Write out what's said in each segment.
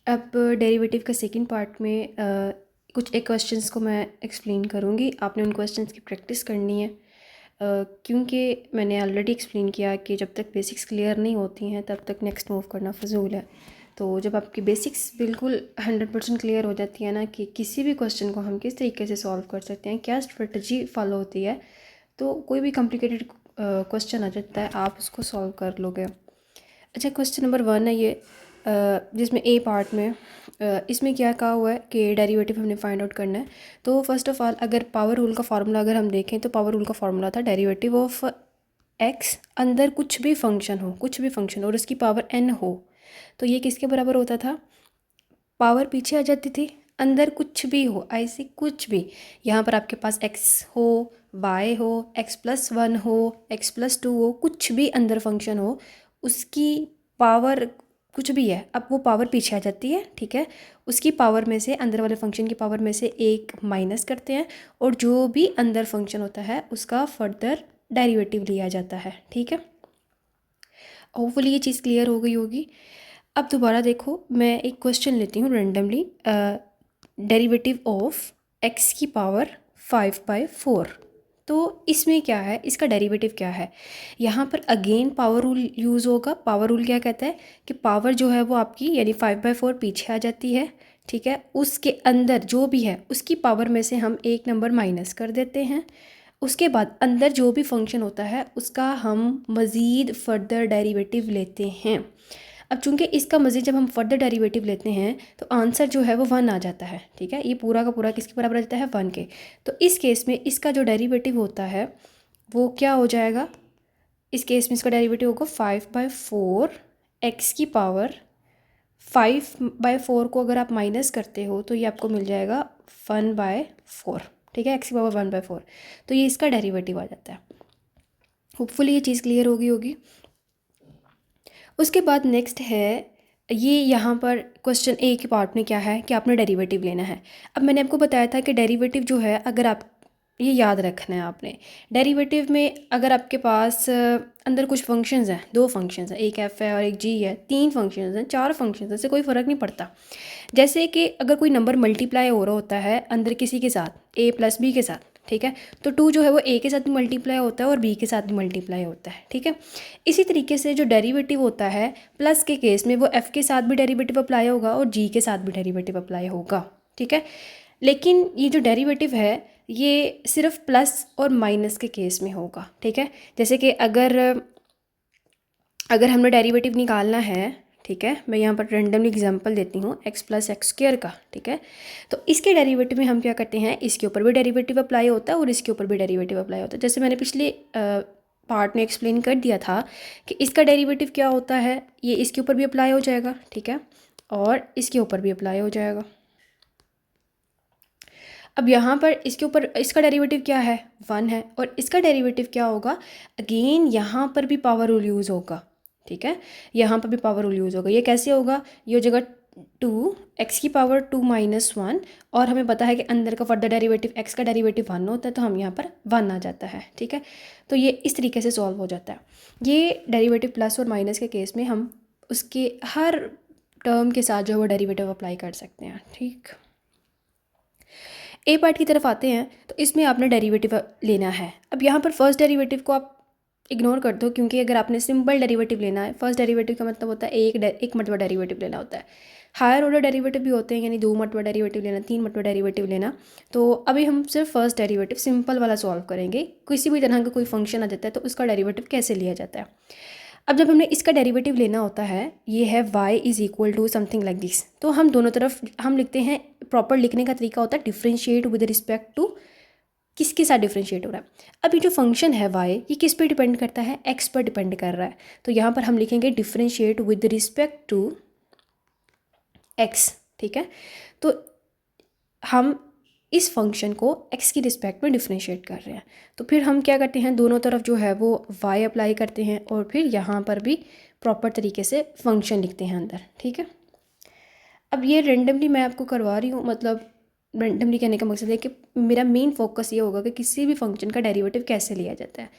अब डेरिवेटिव का second part में कुछ एक क्वेश्चंस को मैं एक्सप्लेन करूँगी। आपने उन क्वेश्चंस की प्रैक्टिस करनी है क्योंकि मैंने ऑलरेडी एक्सप्लेन किया कि जब तक बेसिक्स क्लियर नहीं होती हैं तब तक नेक्स्ट मूव करना फजूल है। तो जब आपकी बेसिक्स बिल्कुल 100% क्लियर हो जाती है ना कि किसी भी क्वेश्चन को हम किस तरीके से सॉल्व कर सकते हैं, क्या स्ट्रेटजी फॉलो होती है, तो कोई भी कॉम्प्लिकेटेड क्वेश्चन आ जाता है आप उसको सॉल्व कर लोगे। अच्छा, क्वेश्चन नंबर 1 है ये, जिसमें ए पार्ट में इसमें क्या कहा हुआ है कि डेरिवेटिव हमने फाइंड आउट करना है। तो फर्स्ट ऑफ ऑल अगर पावर रूल का फार्मूला अगर हम देखें तो पावर रूल का फार्मूला था डेरिवेटिव ऑफ एक्स अंदर कुछ भी फंक्शन और उसकी पावर n हो, तो ये किसके बराबर होता था? पावर पीछे आ जाती थी, अंदर कुछ भी हो, ऐसे कुछ भी, यहाँ पर आपके पास x हो, y हो, x+1 हो, x+2 हो, कुछ भी अंदर फंक्शन हो, उसकी पावर कुछ भी है, अब वो पावर पीछे आ जाती है। ठीक है, उसकी पावर में से, अंदर वाले फंक्शन की पावर में से एक माइनस करते हैं और जो भी अंदर फंक्शन होता है उसका फर्दर डेरिवेटिव लिया जाता है। ठीक है, होपफुली ये चीज़ क्लियर हो गई होगी। अब दोबारा देखो, मैं एक क्वेश्चन लेती हूँ रेंडमली, डेरिवेटिव ऑफ x की पावर 5/4। तो इसमें क्या है, इसका डेरिवेटिव क्या है? यहाँ पर अगेन पावर रूल यूज़ होगा। पावर रूल क्या कहता है कि पावर जो है वो आपकी यानी 5/4 पीछे आ जाती है। ठीक है, उसके अंदर जो भी है उसकी पावर में से हम एक नंबर माइनस कर देते हैं। उसके बाद अंदर जो भी फंक्शन होता है उसका हम मज़ीद फर्दर डेरिवेटिव लेते हैं। अब चूंकि इसका मज़ीद जब हम फर्दर डेरिवेटिव लेते हैं तो आंसर जो है वो 1 आ जाता है। ठीक है, ये पूरा का पूरा किसके बराबर आ जाता है? 1 के। तो इस केस में इसका जो डेरिवेटिव होता है वो क्या हो जाएगा? इस केस में इसका डेरिवेटिव होगा 5/4, एक्स की पावर 5/4 को अगर आप माइनस करते हो तो ये आपको मिल जाएगा 1/4। ठीक है, एक्स की पावर 1/4, तो ये इसका डेरिवेटिव आ जाता है। होपफुली ये चीज़ क्लियर हो गई होगी। उसके बाद नेक्स्ट है ये, यहाँ पर क्वेश्चन ए के पार्ट में क्या है कि आपने डेरिवेटिव लेना है। अब मैंने आपको बताया था कि डेरिवेटिव जो है, अगर आप ये याद रखना है आपने, डेरिवेटिव में अगर आपके पास अंदर कुछ फंक्शंस हैं, 2 फंक्शंस हैं, एक एफ है और एक जी है, 3 फंक्शंस हैं, 4 फंक्शंस हैं, इससे कोई फ़र्क नहीं पड़ता। जैसे कि अगर कोई नंबर मल्टीप्लाई हो रहा होता है अंदर किसी के साथ, a + b के साथ, ठीक है, तो 2 जो है वो a के साथ भी मल्टीप्लाई होता है और b के साथ भी मल्टीप्लाई होता है। ठीक है, इसी तरीके से जो डेरिवेटिव होता है प्लस के केस में वो f के साथ भी डेरिवेटिव अप्लाई होगा और g के साथ भी डेरिवेटिव अप्लाई होगा। ठीक है, लेकिन ये जो डेरिवेटिव है ये सिर्फ प्लस और माइनस के केस में होगा। ठीक है, जैसे कि अगर अगर हमने डेरिवेटिव निकालना है, ठीक है, मैं यहाँ पर रेंडमली एग्जांपल देती हूँ x+x² का। ठीक है, तो इसके डेरिवेटिव में हम क्या करते हैं, इसके ऊपर भी डेरिवेटिव अप्लाई होता है और इसके ऊपर भी डेरिवेटिव अप्लाई होता है। जैसे मैंने पिछले पार्ट में एक्सप्लेन कर दिया था कि इसका डेरिवेटिव क्या होता है, ये इसके ऊपर भी अप्लाई हो जाएगा। ठीक है, और इसके ऊपर भी अप्लाई हो जाएगा। अब यहाँ पर इसके ऊपर इसका डेरिवेटिव क्या है? 1 है, और इसका डेरिवेटिव क्या होगा? अगेन यहाँ पर भी पावर रूल यूज़ होगा। ठीक है, यहाँ पर भी पावर रूल यूज़ होगा। ये कैसे होगा? ये हो जाएगा 2 एक्स की पावर 2 - 1, और हमें पता है कि अंदर का फर्दर डेरिवेटिव एक्स का डेरिवेटिव 1 होता है, तो हम यहाँ पर 1 आ जाता है। ठीक है, तो ये इस तरीके से सॉल्व हो जाता है। ये डेरिवेटिव प्लस और माइनस के केस में हम उसके हर टर्म के साथ जो है वो डेरिवेटिव अप्लाई कर सकते हैं। ठीक, ए पार्ट की तरफ आते हैं, तो इसमें आपने डेरिवेटिव लेना है। अब यहाँ पर फर्स्ट डेरिवेटिव को आप इग्नोर कर दो, क्योंकि अगर आपने सिंपल डेरिवेटिव लेना है, फर्स्ट डेरिवेटिव का मतलब होता है एक मरतबा डेरिवेटिव लेना होता है। हायर ऑर्डर डेरिवेटिव भी होते हैं, यानी 2 मरतबा डेरिवेटिव लेना, 3 मरतबा डेरिवेटिव लेना। तो अभी हम सिर्फ फर्स्ट डेरिवेटिव सिंपल वाला सॉल्व करेंगे। किसी भी तरह का कोई फंक्शन आ जाता है तो उसका डेरिवेटिव कैसे लिया जाता है। अब जब हमने इसका डेरिवेटिव लेना होता है, ये है y = समथिंग लाइक दिस, तो हम दोनों तरफ हम लिखते हैं, प्रॉपर लिखने का तरीका होता है डिफ्रेंशिएट विद रिस्पेक्ट टू, किसके साथ डिफ्रेंशिएट हो रहा है। अब ये जो फंक्शन है y, ये किस पे डिपेंड करता है? x पर डिपेंड कर रहा है। तो यहाँ पर हम लिखेंगे differentiate with respect to x। ठीक है, तो हम इस फंक्शन को x की रिस्पेक्ट में डिफ्रेंशिएट कर रहे हैं, तो फिर हम क्या करते हैं, दोनों तरफ जो है वो y अप्लाई करते हैं और फिर यहाँ पर भी प्रॉपर तरीके से फंक्शन लिखते हैं अंदर। ठीक है, अब ये रेंडमली मैं आपको करवा रही हूँ, मतलब रेंडमली कहने का मकसद है कि मेरा मेन फोकस ये होगा कि किसी भी फंक्शन का डेरिवेटिव कैसे लिया जाता है।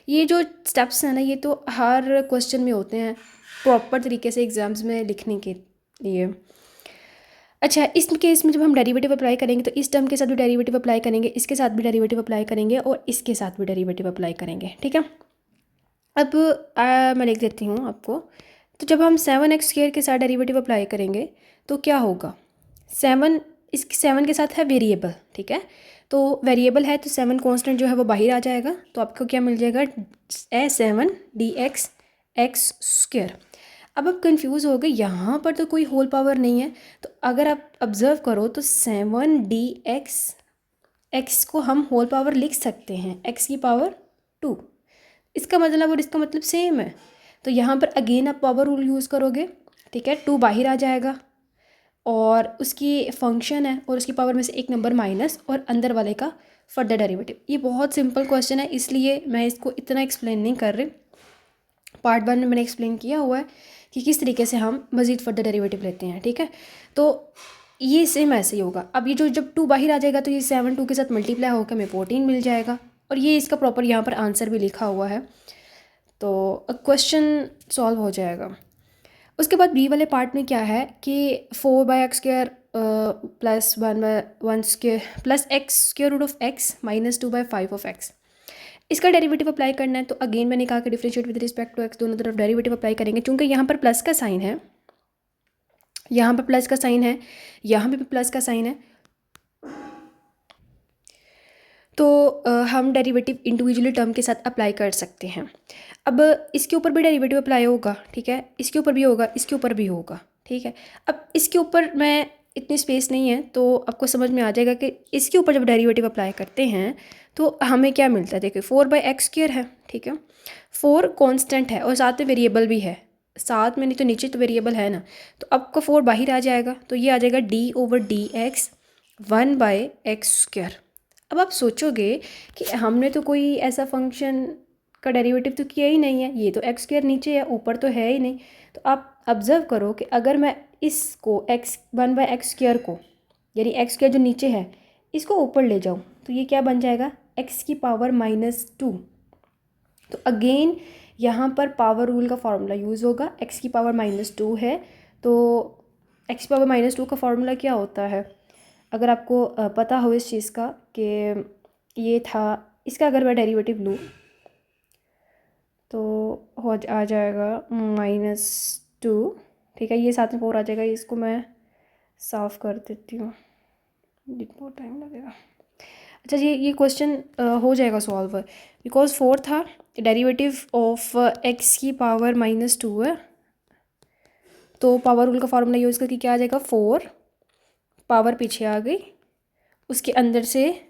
ये जो स्टेप्स हैं ना, ये तो हर क्वेश्चन में होते हैं प्रॉपर तरीके से एग्जाम्स में लिखने के लिए। अच्छा, इस केस में जब हम डेरिवेटिव अप्लाई करेंगे तो इस टर्म के साथ भी डेरिवेटिव अप्लाई करेंगे, इसके साथ भी डेरिवेटिव अप्लाई करेंगे और इसके साथ भी डेरिवेटिव अप्लाई करेंगे, ठीक है। अब मैं लिख देती हूँ आपको। तो जब हम 7x² के साथ डेरिवेटिव अप्लाई करेंगे तो क्या होगा, 7 इस 7 के साथ है वेरिएबल, ठीक है। तो वेरिएबल है तो 7 कांस्टेंट जो है वो बाहर आ जाएगा, तो आपको क्या मिल जाएगा, 7 dx(x²). अब आप कंफ्यूज हो गए, यहाँ पर तो कोई होल पावर नहीं है, तो अगर आप ऑब्जर्व करो तो 7 dx x को हम होल पावर लिख सकते हैं, x की पावर 2। इसका मतलब और इसका मतलब सेम है, तो यहाँ पर अगेन आप पावर रूल यूज़ करोगे, ठीक है। 2 बाहर आ जाएगा और उसकी फंक्शन है और उसकी पावर में से एक नंबर माइनस और अंदर वाले का फर्दर डेरिवेटिव। ये बहुत सिंपल क्वेश्चन है, इसलिए मैं इसको इतना एक्सप्लेन नहीं कर रही। पार्ट 1 में मैंने एक्सप्लेन किया हुआ है कि किस तरीके से हम मज़ीद फर्दर डेरिवेटिव लेते हैं, ठीक है। तो ये सेम ऐसे ही होगा। अब ये जो जब 2 बाहर आ जाएगा तो ये 7 2 के साथ मल्टीप्लाई होकर हमें 14 मिल जाएगा, और ये इसका प्रॉपर यहाँ पर आंसर भी लिखा हुआ है, तो क्वेश्चन सॉल्व हो जाएगा। उसके बाद बी वाले पार्ट में क्या है कि 4/x² plus 1/1² plus x√(x) minus 2/5(x). इसका डेरिवेटिव अप्लाई करना है, तो अगेन मैंने कहा कि differentiate with respect to x, दोनों तरफ डेरिवेटिव अप्लाई करेंगे। चूँकि यहाँ पर प्लस का साइन है, यहाँ पर प्लस का साइन है, यहाँ पे भी प्लस का साइन है, तो हम डेरिवेटिव इंडिविजुअली टर्म के साथ अप्लाई कर सकते हैं। अब इसके ऊपर भी डेरिवेटिव अप्लाई होगा, ठीक है, इसके ऊपर भी होगा, इसके ऊपर भी होगा, ठीक है। अब इसके ऊपर मैं इतनी स्पेस नहीं है, तो आपको समझ में आ जाएगा कि इसके ऊपर जब डेरिवेटिव अप्लाई करते हैं तो हमें क्या मिलता है। देखिए 4/x² है, ठीक है, 4 कांस्टेंट है और साथ में वेरिएबल भी है, साथ में नहीं तो नीचे तो वेरिएबल है ना, तो आपका 4 बाहर आ जाएगा, तो ये आ जाएगा d/dx 1/x²। अब आप सोचोगे कि हमने तो कोई ऐसा फंक्शन का डेरिवेटिव तो किया ही नहीं है, ये तो x² नीचे है, ऊपर तो है ही नहीं। तो आप ऑब्जर्व करो कि अगर मैं इसको 1/x² को, यानी x² जो नीचे है, इसको ऊपर ले जाऊँ तो ये क्या बन जाएगा, x की पावर -2। तो अगेन यहाँ पर पावर रूल का फार्मूला यूज़ होगा, x की पावर -2 है, तो x की पावर -2 का फार्मूला क्या होता है, अगर आपको पता हो इस चीज़ का कि ये था, इसका अगर मैं डेरिवेटिव लूँ तो आ जाएगा -2, ठीक है, ये साथ में 4 आ जाएगा। इसको मैं साफ़ कर देती हूँ, बहुत टाइम लगेगा। अच्छा, ये क्वेश्चन हो जाएगा सॉल्व, बिकॉज 4 था, डेरिवेटिव ऑफ x की पावर -2 है, तो पावर रूल का फार्मूला यूज़ करके क्या आ जाएगा, 4 पावर पीछे आ गई, उसके अंदर से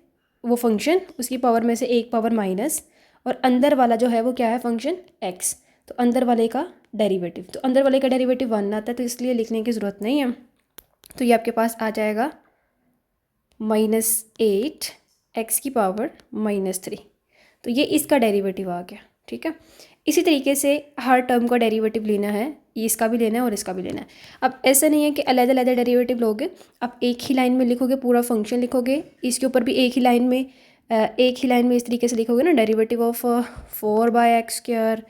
वो फंक्शन, उसकी पावर में से एक पावर माइनस, और अंदर वाला जो है वो क्या है, फंक्शन x, तो अंदर वाले का डेरिवेटिव, तो अंदर वाले का डेरिवेटिव 1 आता है, तो इसलिए लिखने की ज़रूरत नहीं है। तो ये आपके पास आ जाएगा -8 x की पावर -3, तो ये इसका डेरिवेटिव आ गया, ठीक है। इसी तरीके से हर टर्म का डेरिवेटिव लेना है, ये इसका भी लेना है और इसका भी लेना है। अब ऐसा नहीं है कि अलग-अलग डेरिवेटिव लोगे, आप एक ही लाइन में लिखोगे, पूरा फंक्शन लिखोगे, इसके ऊपर भी एक ही लाइन में इस तरीके से लिखोगे ना, derivative of 4/x²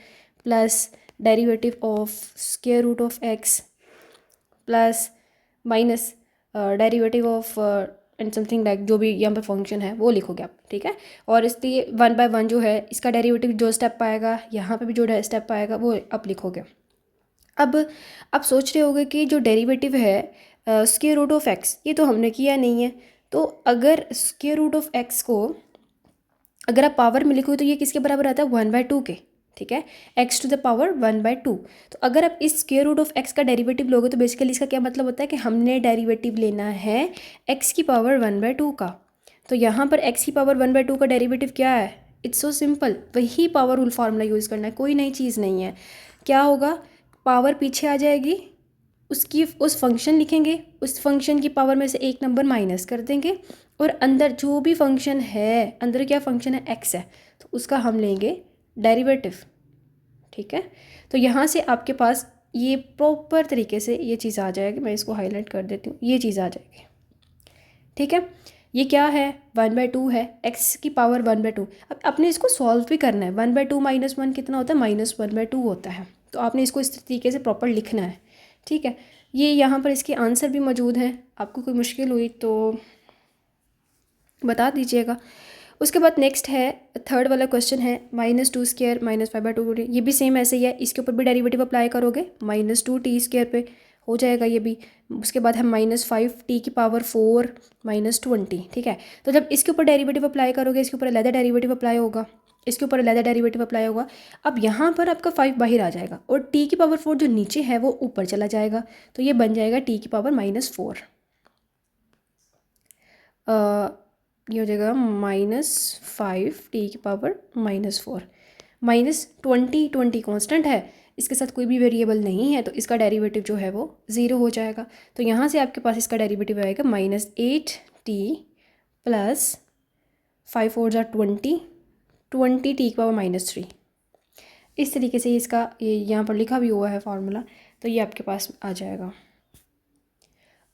plus derivative of (x) plus minus derivative of and something like, जो भी यहाँ पर फंक्शन है वो लिखोगे आप, ठीक है। और इसलिए 1/1 जो है, इसका डेरिवेटिव जो स्टेप आएगा, यहाँ पे भी जो स्टेप आएगा वो आप लिखोगे। अब आप सोच रहे होगे कि जो डेरिवेटिव है (x), ये तो हमने किया नहीं है, तो अगर (x) को अगर आप पावर में लिखोगे तो ये किसके बराबर आता है, 1/2 के, ठीक है, x टू द पावर 1/2। तो अगर आप इस (x) का डेरिवेटिव लोगे तो बेसिकली इसका क्या मतलब होता है कि हमने डेरिवेटिव लेना है x की पावर 1/2 का। तो यहाँ पर x की पावर 1/2 का डेरिवेटिव क्या है, इट्स सो सिंपल, वही पावर रूल फार्मूला यूज़ करना है, कोई नई चीज़ नहीं है। क्या होगा, पावर पीछे आ जाएगी, उसकी उस फंक्शन लिखेंगे, उस फंक्शन की पावर में से एक नंबर माइनस कर देंगे, और अंदर जो भी फंक्शन है, अंदर क्या फंक्शन है, x है, तो उसका हम लेंगे डेरिवेटिव, ठीक है। तो यहाँ से आपके पास ये प्रॉपर तरीके से ये चीज़ आ जाएगी, मैं इसको हाईलाइट कर देती हूँ, ये चीज़ आ जाएगी, ठीक है। ये क्या है, 1/2 है, x की पावर 1/2। अब आपने इसको सॉल्व भी करना है, 1/2 -1 कितना होता है, -1/2 होता है, तो आपने इसको इस तरीके से प्रॉपर लिखना है, ठीक है। ये यहाँ पर इसके आंसर भी मौजूद हैं, आपको कोई मुश्किल हुई तो बता दीजिएगा। उसके बाद नेक्स्ट है थर्ड वाला क्वेश्चन है -2² -5/2, ये भी सेम ऐसे ही है, इसके ऊपर भी डेरिवेटिव अप्लाई करोगे -2t² पे हो जाएगा ये भी। उसके बाद है -5t⁴ -20, ठीक है। तो जब इसके ऊपर डेरिवेटिव अप्लाई करोगे, इसके ऊपर अलग डेरिवेटिव अप्लाई होगा, इसके ऊपर अलग डेरिवेटिव अप्लाई होगा। अब यहाँ पर आपका 5 बाहर आ जाएगा और t⁴ जो नीचे है वो ऊपर चला जाएगा, तो ये बन जाएगा t⁻⁻4। ये हो जाएगा -5t⁻⁻4। -20 कांस्टेंट है, इसके साथ कोई भी वेरिएबल नहीं है, तो इसका डेरिवेटिव जो है वो 0 हो जाएगा। तो यहाँ से आपके पास इसका डेरिवेटिव आएगा -8t + 5 4 = 20t⁻⁻3। इस तरीके से इसका ये यहाँ पर लिखा भी हुआ है फार्मूला, तो ये आपके पास आ जाएगा।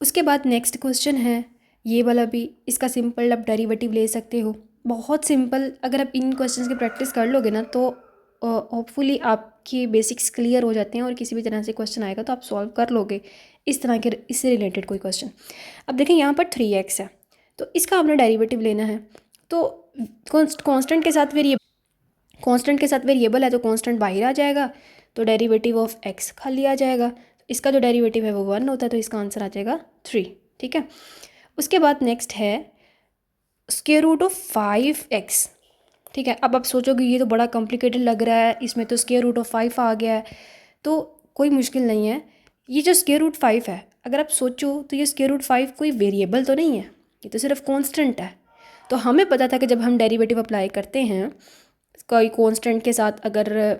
उसके बाद नेक्स्ट क्वेश्चन है ये वाला भी, इसका सिंपल आप डेरिवेटिव ले सकते हो, बहुत सिंपल। अगर आप इन क्वेश्चंस की प्रैक्टिस कर लोगे ना तो होपफुली आपकी बेसिक्स क्लियर हो जाते हैं और किसी भी तरह से क्वेश्चन आएगा तो आप सॉल्व कर लोगे इस तरह के, इससे रिलेटेड कोई क्वेश्चन। अब देखें यहाँ पर 3x है, तो इसका आपने डेरिवेटिव लेना है। तो कांस्टेंट के साथ वेरिएबल है तो कांस्टेंट बाहर आ जाएगा, तो डेरिवेटिव ऑफ x खाली आ जाएगा। इसका जो डेरिवेटिव है वो 1 होता है, तो इसका आंसर आ जाएगा 3, ठीक है। उसके बाद नेक्स्ट है √5x, ठीक है। अब आप सोचोगे ये तो बड़ा कॉम्प्लिकेटेड लग रहा है, इसमें तो √5 आ गया है, तो कोई मुश्किल नहीं है। ये जो √5 है, अगर आप सोचो तो ये √5 कोई वेरिएबल तो नहीं है, ये तो सिर्फ कांस्टेंट है। तो हमें पता था कि जब हम डेरिवेटिव अप्लाई करते हैं कोई कांस्टेंट के साथ, अगर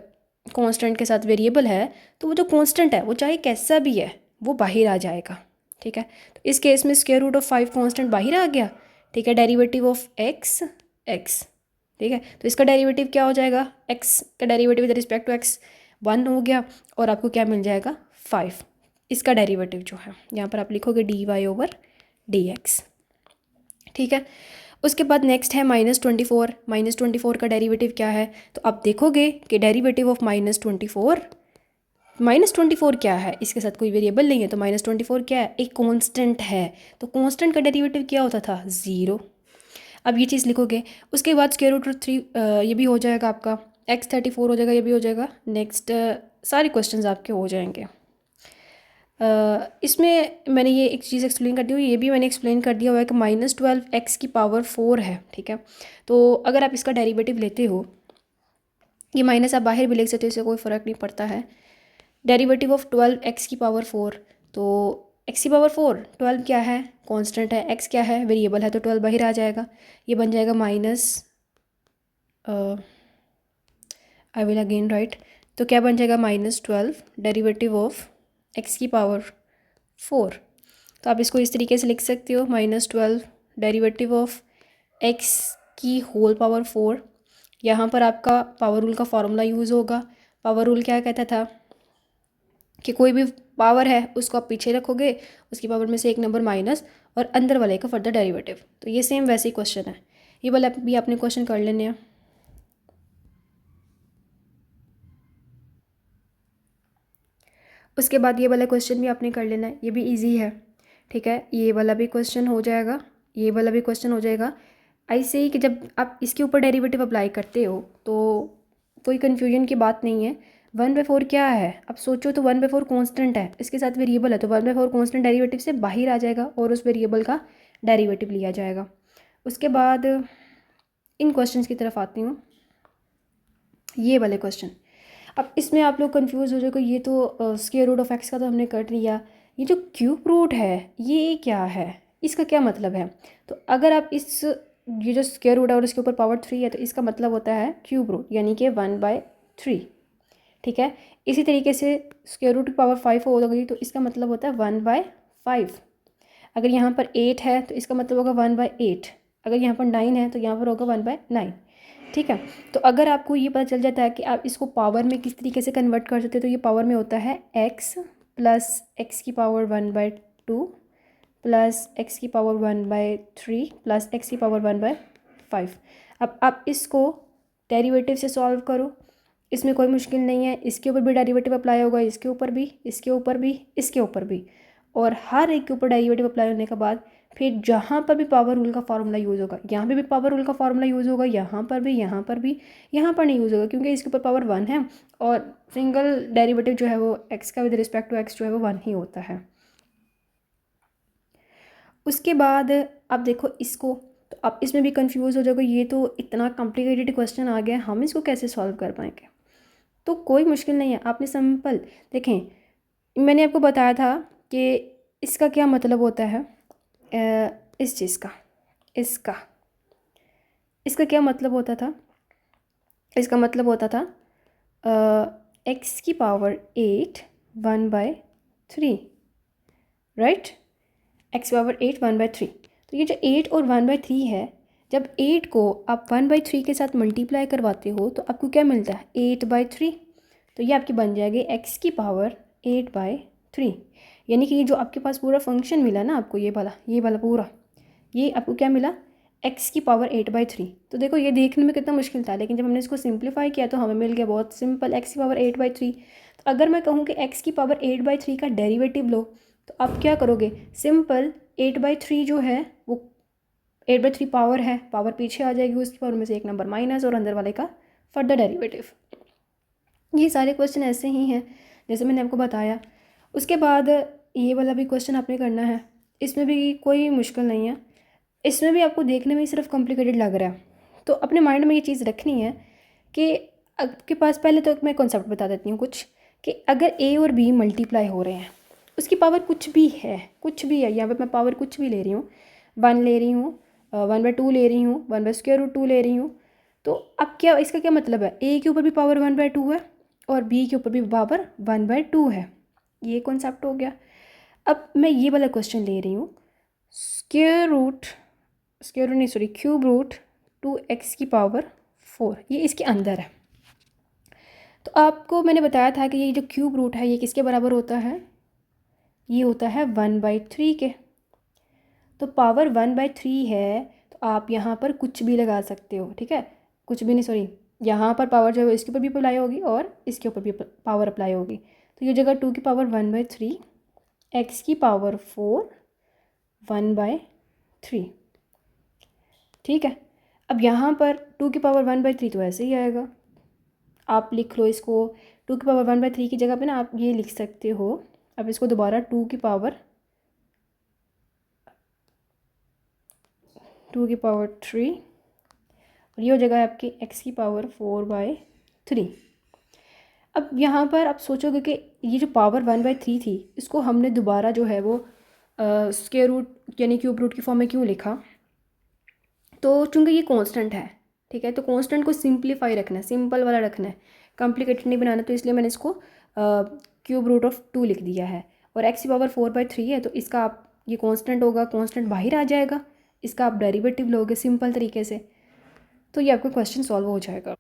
कांस्टेंट के साथ वेरिएबल है तो वो जो कांस्टेंट है वो चाहे कैसा भी है वो बाहर आ जाएगा, ठीक है। तो इस केस में √5 कांस्टेंट बाहर आ गया, ठीक है। डेरिवेटिव ऑफ x, ठीक है। तो इसका डेरिवेटिव क्या हो जाएगा, x का derivative with respect to x 1 हो गया, और आपको क्या मिल जाएगा 5। इसका डेरिवेटिव जो है यहाँ पर आप लिखोगे dy/dx, ठीक है। उसके बाद नेक्स्ट है -24। -24 का डेरिवेटिव क्या है, तो आप देखोगे कि डेरिवेटिव ऑफ -24 क्या है, इसके साथ कोई वेरिएबल नहीं है, तो -24 क्या है, एक कांस्टेंट है। तो कांस्टेंट का डेरिवेटिव क्या होता था 0। अब ये चीज़ लिखोगे। उसके बाद √3 ये भी हो जाएगा आपका, x34 हो जाएगा, ये भी हो जाएगा। नेक्स्ट सारे क्वेश्चंस आपके हो जाएंगे। इसमें मैंने ये एक चीज़ एक्सप्लेन कर दी हुई, ये भी मैंने एक्सप्लेन कर दिया हुआ है कि -12x⁴ है, ठीक है। तो अगर आप इसका डेरिवेटिव लेते हो, ये माइनस आप बाहर भी लिख सकते हो, इससे कोई फ़र्क नहीं पड़ता है। डेरिवेटिव ऑफ 12x⁴, तो x⁴ 12 क्या है, कांस्टेंट है, x क्या है, वेरिएबल है, तो 12 बाहर आ जाएगा। ये बन जाएगा आई विल अगेन राइट, तो क्या बन जाएगा -12 डेरिवेटिव ऑफ x⁴। तो आप इसको इस तरीके से लिख सकते हो, -12 डेरिवेटिव ऑफ x⁴। यहाँ पर आपका पावर रूल का फॉर्मूला यूज़ होगा। पावर रूल क्या कहता था कि कोई भी पावर है उसको आप पीछे रखोगे, उसकी पावर में से एक नंबर माइनस और अंदर वाले का फर्दर डेरिवेटिव। तो ये सेम वैसे ही क्वेश्चन है, ये वाला भी आपने क्वेश्चन कर लेने हैं। उसके बाद ये वाला क्वेश्चन भी आपने कर लेना है, ये भी इजी है, ठीक है। ये वाला भी क्वेश्चन हो जाएगा, ये वाला भी क्वेश्चन हो जाएगा। ऐसे ही कि जब आप इसके ऊपर डेरिवेटिव अप्लाई करते हो तो कोई कन्फ्यूजन की बात नहीं है। 1/4 क्या है, अब सोचो तो 1/4 कांस्टेंट है, इसके साथ वेरिएबल है, तो 1/4 कांस्टेंट डेरिवेटिव से बाहर आ जाएगा और उस वेरिएबल का डेरिवेटिव लिया जाएगा। उसके बाद इन क्वेश्चंस की तरफ आती हूँ। ये वाले क्वेश्चन, अब इसमें आप लोग कंफ्यूज हो जाओगे, ये तो √x का तो हमने कर लिया, ये जो क्यूब रूट है ये क्या है, इसका क्या मतलब है। तो अगर आप ये जो स्क्वायर रूट है और इसके ऊपर पावर 3 है, तो इसका मतलब होता है क्यूब रूट, यानी कि 1/3, ठीक है। इसी तरीके से स्क्वायर रूट की पावर 5 हो गई, तो इसका मतलब होता है 1/5। अगर यहाँ पर 8 है तो इसका मतलब होगा 1/8। अगर यहाँ पर 9 है तो यहाँ पर होगा 1/9, ठीक है। तो अगर आपको ये पता चल जाता है कि आप इसको पावर में किस तरीके से कन्वर्ट कर सकते हो, तो ये पावर में होता है x + x⁴ 1/2 + x⁴ 1/3 + x⁴ 1/5। अब आप इसको डेरिवेटिव से सॉल्व करो, इसमें कोई मुश्किल नहीं है। इसके ऊपर भी डेरिवेटिव अप्लाई होगा, इसके ऊपर भी, इसके ऊपर भी, इसके ऊपर भी। और हर एक के ऊपर डेरिवेटिव अप्लाई होने के बाद फिर जहाँ पर भी पावर रूल का फार्मूला यूज़ होगा, यहाँ पे भी पावर रूल का फार्मूला यूज़ होगा, यहाँ पर भी, यहाँ पर भी, यहाँ पर नहीं यूज़ होगा क्योंकि इसके ऊपर पावर 1 है और सिंगल डेरिवेटिव जो है वो एक्स का विद रिस्पेक्ट टू एक्स जो है वो 1 ही होता है। उसके बाद आप देखो इसको, तो आप इसमें भी कंफ्यूज हो जाओगे, ये तो इतना कॉम्प्लिकेटेड क्वेश्चन आ गया, हम इसको कैसे सॉल्व कर पाएंगे। तो कोई मुश्किल नहीं है, आपने सिंपल देखें, मैंने आपको बताया था कि इसका क्या मतलब होता है, इस चीज़ का, इसका क्या मतलब होता था, इसका मतलब होता था एक्स की पावर 8 1/3, राइट, एक्स पावर 8 1/3। तो ये जो 8 और 1/3 है, जब 8 को आप 1/3 के साथ मल्टीप्लाई करवाते हो तो आपको क्या मिलता है, 8/3। तो ये आपकी बन जाएगी एक्स की पावर 8/3, यानी कि ये जो आपके पास पूरा फंक्शन मिला ना आपको, ये वाला पूरा, ये आपको क्या मिला, एक्स की पावर 8/3। तो देखो ये देखने में कितना मुश्किल था, लेकिन जब हमने इसको सिंप्लीफाई किया तो हमें मिल गया बहुत सिंपल, एक्स की पावर 8/3। तो अगर मैं कहूँ कि एक्स की पावर 8/3 का डेरिवेटिव लो, तो आप क्या करोगे, सिंपल 8/3 जो है वो 8/3 पावर है, पावर पीछे आ जाएगी, उसकी पावर में से एक नंबर माइनस और अंदर वाले का फर्दर डेरिवेटिव। ये सारे क्वेश्चन ऐसे ही हैं जैसे मैंने आपको बताया। उसके बाद ये वाला भी क्वेश्चन आपने करना है, इसमें भी कोई मुश्किल नहीं है, इसमें भी आपको देखने में सिर्फ कॉम्प्लिकेटेड लग रहा है। तो अपने माइंड में ये चीज़ रखनी है कि आपके पास, पहले तो मैं कॉन्सेप्ट बता देती हूँ कुछ, कि अगर ए और बी मल्टीप्लाई हो रहे हैं, उसकी पावर कुछ भी है, यहाँ पर मैं पावर कुछ भी ले रही हूँ, 1 ले रही हूँ, 1/2 ले रही हूँ, 1/√2 ले रही हूँ, तो अब क्या, इसका क्या मतलब है, ए के ऊपर भी पावर 1/2 है और बी के ऊपर भी पावर 1/2 है, ये कॉन्सेप्ट हो गया। अब मैं ये वाला क्वेश्चन ले रही हूँ, क्यूब रूट 2x की पावर 4, ये इसके अंदर है। तो आपको मैंने बताया था कि ये जो क्यूब रूट है ये किसके बराबर होता है, ये होता है 1/3 के। तो पावर 1/3 है, तो आप यहाँ पर कुछ भी लगा सकते हो, ठीक है, कुछ भी नहीं, सॉरी, यहाँ पर पावर जो है इसके ऊपर भी अप्लाई होगी और इसके ऊपर भी पावर अप्लाई होगी। तो ये जगह 2 की पावर 1/3, x की पावर 4 1/3, ठीक है। अब यहाँ पर 2 की पावर 1/3 तो ऐसे ही आएगा, आप लिख लो इसको, 2 की पावर 1/3 की जगह पे ना आप ये लिख सकते हो, अब इसको दोबारा 2 की पावर 3 और ये हो जाएगा आपकी x की पावर 4/3। अब यहाँ पर आप सोचोगे कि ये जो पावर 1/3 थी, इसको हमने दोबारा जो है वो स्क्वायर रूट यानी क्यूब रूट की फॉर्म में क्यों लिखा, तो चूँकि ये कांस्टेंट है, ठीक है, तो कांस्टेंट को सिंप्लीफाई रखना है, सिंपल वाला रखना है, कॉम्प्लिकेटेड नहीं बनाना, तो इसलिए मैंने इसको क्यूब रूट ऑफ 2 लिख दिया है। और एक्स की पावर 4/3 है, तो इसका आप, ये कांस्टेंट होगा, कांस्टेंट बाहर आ जाएगा, इसका आप डेरिवेटिव लोगे सिंपल तरीके से, तो ये आपका क्वेश्चन सॉल्व हो जाएगा।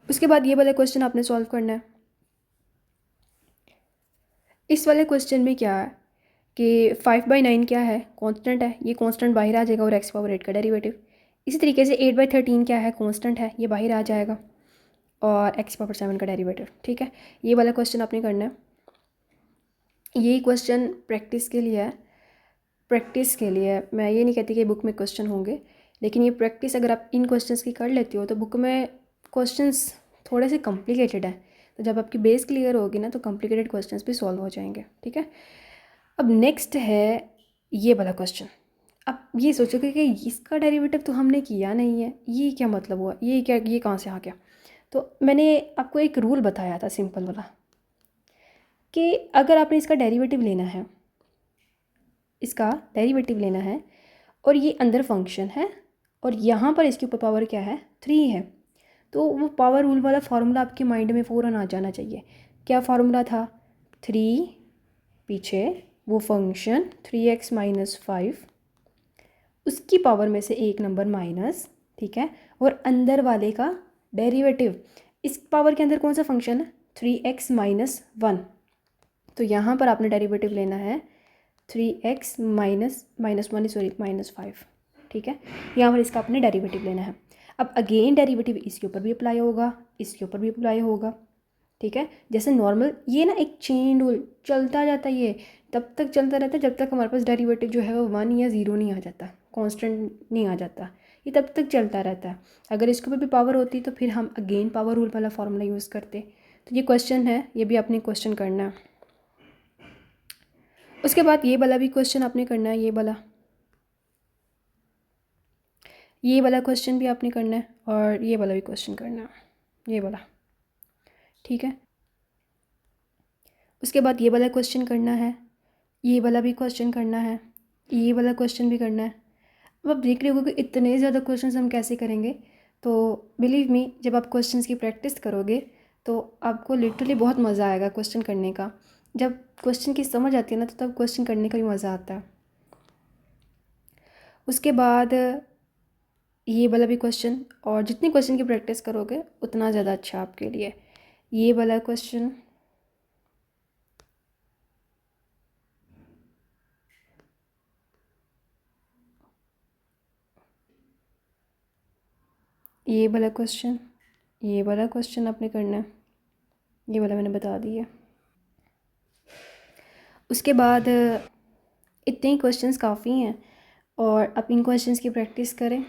उसके बाद ये वाला क्वेश्चन आपने सॉल्व करना है। इस वाले क्वेश्चन में क्या है कि 5/9 क्या है, कांस्टेंट है, ये कांस्टेंट बाहर आ जाएगा और x पावर 8 का डेरिवेटिव। इसी तरीके से 8/13 क्या है, कांस्टेंट है, ये बाहर आ जाएगा और x पावर 7 का डेरिवेटिव, ठीक है। ये वाला क्वेश्चन आपने करना है। यही क्वेश्चन प्रैक्टिस के लिए है, मैं ये नहीं कहती कि बुक में क्वेश्चन होंगे, लेकिन ये प्रैक्टिस अगर आप इन क्वेश्चंस की कर लेती हो तो बुक में क्वेश्चंस थोड़े से कॉम्प्लिकेटेड हैं, तो जब आपकी बेस क्लियर होगी ना तो कॉम्प्लिकेटेड क्वेश्चंस भी सॉल्व हो जाएंगे, ठीक है। अब नेक्स्ट है ये वाला क्वेश्चन। अब ये सोचोगे कि इसका डेरिवेटिव तो हमने किया नहीं है, ये क्या मतलब हुआ, ये क्या, ये कहाँ से आ गया। तो मैंने आपको एक रूल बताया था सिंपल वाला, कि अगर आपने इसका डेरिवेटिव लेना है और ये अंदर फंक्शन है और यहाँ पर इसके ऊपर पावर क्या है, 3 है, तो वो पावर रूल वाला फार्मूला आपके माइंड में फ़ौरन आ जाना चाहिए। क्या फार्मूला था, 3 पीछे वो फंक्शन 3x - 5, उसकी पावर में से एक नंबर माइनस, ठीक है, और अंदर वाले का डेरिवेटिव, इस पावर के अंदर कौन सा फंक्शन है, 3x - 1, तो यहाँ पर आपने डेरिवेटिव लेना है 3x -1, ठीक है, यहाँ पर इसका आपने डेरिवेटिव लेना है। अब अगेन डेरिवेटिव इसके ऊपर भी अप्लाई होगा, इसके ऊपर भी अप्लाई होगा, ठीक है। जैसे नॉर्मल ये ना एक चेन रूल चलता जाता है, ये तब तक चलता रहता है जब तक हमारे पास डेरिवेटिव जो है वो 1 या 0 नहीं आ जाता, कांस्टेंट नहीं आ जाता, ये तब तक चलता रहता है। अगर इसके ऊपर भी पावर होती तो फिर हम अगेन पावर रूल वाला फार्मूला यूज़ करते। तो ये क्वेश्चन है, ये भी आपने क्वेश्चन करना है। उसके बाद ये वाला भी क्वेश्चन आपने करना है, ये वाला क्वेश्चन भी आपने करना है, और ये वाला भी क्वेश्चन करना है, ये वाला, ठीक है। उसके बाद ये वाला क्वेश्चन करना है, ये वाला भी क्वेश्चन करना है, ये वाला क्वेश्चन भी करना है। अब आप देख रहे हो कि इतने ज़्यादा क्वेश्चंस हम कैसे करेंगे। तो बिलीव मी, जब आप क्वेश्चंस की प्रैक्टिस करोगे तो आपको लिटरली बहुत मज़ा आएगा क्वेश्चन करने का। जब क्वेश्चन की समझ आती है ना, तो तब क्वेश्चन करने का भी मज़ा आता है। उसके बाद ये वाला भी क्वेश्चन, और जितनी क्वेश्चन की प्रैक्टिस करोगे उतना ज़्यादा अच्छा आपके लिए। ये वाला क्वेश्चन, ये वाला क्वेश्चन, ये वाला क्वेश्चन आपने करना है, ये वाला मैंने बता दिया। उसके बाद इतने ही क्वेश्चंस काफ़ी हैं, और आप इन क्वेश्चंस की प्रैक्टिस करें।